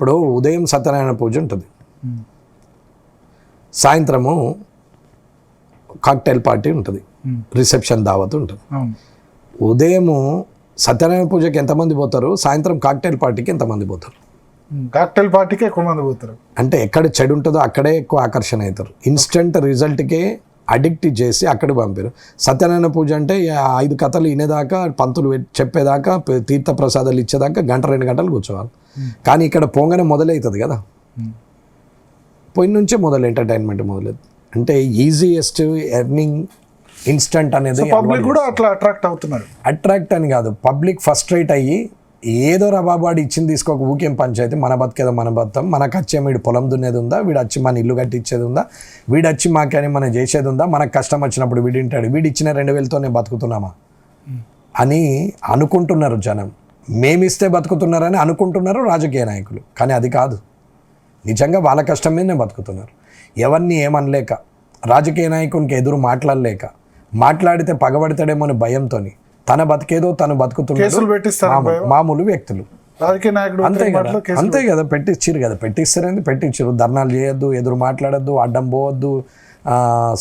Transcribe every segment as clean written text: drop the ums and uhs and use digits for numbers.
ఇప్పుడు ఉదయం సత్యనారాయణ పూజ ఉంటుంది, సాయంత్రము కాక్టైల్ పార్టీ ఉంటుంది, రిసెప్షన్ దావత్ ఉంటుంది. ఉదయము సత్యనారాయణ పూజకి ఎంతమంది పోతారు, సాయంత్రం కాక్టైల్ పార్టీకి ఎంతమంది పోతారు? కాక్టైల్ పార్టీకి ఎక్కువ మంది పోతారు. అంటే ఎక్కడ చెడు ఉంటుందో అక్కడే ఎక్కువ ఆకర్షణ అవుతారు. ఇన్స్టెంట్ రిజల్ట్కే అడిక్ట్ చేసి అక్కడికి పంపారు. సత్యనారాయణ పూజ అంటే 5 కథలు వినేదాకా, పంతులు చెప్పేదాకా, తీర్థప్రసాదాలు ఇచ్చేదాకా 1-2 గంటలు కూర్చోవాలి. కానీ ఇక్కడ పోగానే మొదలవుతుంది కదా, పోయిన నుంచే ఎంటర్టైన్మెంట్ మొదలవుతుంది. అంటే ఈజియెస్ట్ ఎర్నింగ్ ఇన్స్టంట్ అనేది పబ్లిక్ కూడా అట్లా అట్రాక్ట్ అవుతున్నారు. అట్రాక్ట్ అని కాదు, పబ్లిక్ ఫస్ట్రేట్ అయ్యి ఏదో రబాబాడి ఇచ్చింది తీసుకోక ఊకేం పంచాయితీ, మన బతికేదో మన బతాం, మనకు వచ్చే వీడు పొలం దున్నేది ఉందా, వీడు వచ్చి మన ఇల్లు కట్టించేది ఉందా, వీడు వచ్చి మాకని మనం చేసేది ఉందా, మనకు కష్టం వచ్చినప్పుడు వీడు వింటాడు, వీడు ఇచ్చిన 2000తోనే బతుకుతున్నామా అని అనుకుంటున్నారు జనం. మేమిస్తే బతుకుతున్నారని అనుకుంటున్నారు రాజకీయ నాయకులు, కానీ అది కాదు. నిజంగా వాళ్ళ కష్టం మీదనే బతుకుతున్నారు. ఎవరిని ఏమనలేక, రాజకీయ నాయకునికి ఎదురు మాట్లాడలేక, మాట్లాడితే పగబడతాడేమో అని భయంతో తన బతికేదో తను బతుకుతున్నాడు. మామూలు వ్యక్తులు అంతే కదా, పెట్టించారు. ధర్నాలు చేయొద్దు, ఎదురు మాట్లాడద్దు, అడ్డం పోవద్దు,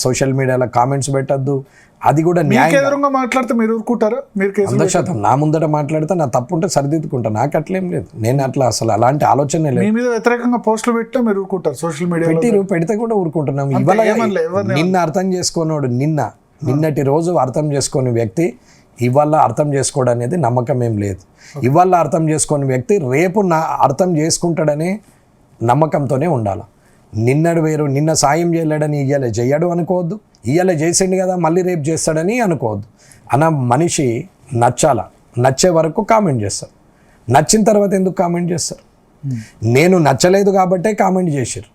సోషల్ మీడియాలో కామెంట్స్ పెట్టద్దు. అది కూడా మాట్లాడితే మీరు ఊరుకుంటారా? 100% నా ముందట మాట్లాడితే నా తప్పు ఉంటే సరిదిద్దుకుంటా, నాకు అట్లేం లేదు. నేను అట్లా అసలు అలాంటి ఆలోచన లేదు. మీ మీద వ్యతిరేకంగా పోస్టులు పెట్టినా మీరు ఊరుకుంటారు? సోషల్ మీడియా పెడితే కూడా ఊరుకుంటున్నాం. ఇవాళ నిన్న అర్థం చేసుకున్నాడు, నిన్నటి రోజు అర్థం చేసుకునే వ్యక్తి ఇవాళ అర్థం చేసుకోవడం అనేది నమ్మకం ఏం లేదు. ఇవాళ అర్థం చేసుకునే వ్యక్తి రేపు అర్థం చేసుకుంటాడనే నమ్మకంతోనే ఉండాలి. నిన్నడు వేరు, నిన్న సాయం చేయలేడని ఇయ్యాల చెయ్యడు అనుకోవద్దు, ఇయ్యాల చేసిండు కదా మళ్ళీ రేపు చేస్తాడని అనుకోవద్దు. మనిషి నచ్చాల, నచ్చే వరకు కామెంట్ చేస్తారు, నచ్చిన తర్వాత ఎందుకు కామెంట్ చేస్తారు? నేను నచ్చలేదు కాబట్టే కామెంట్ చేశారు.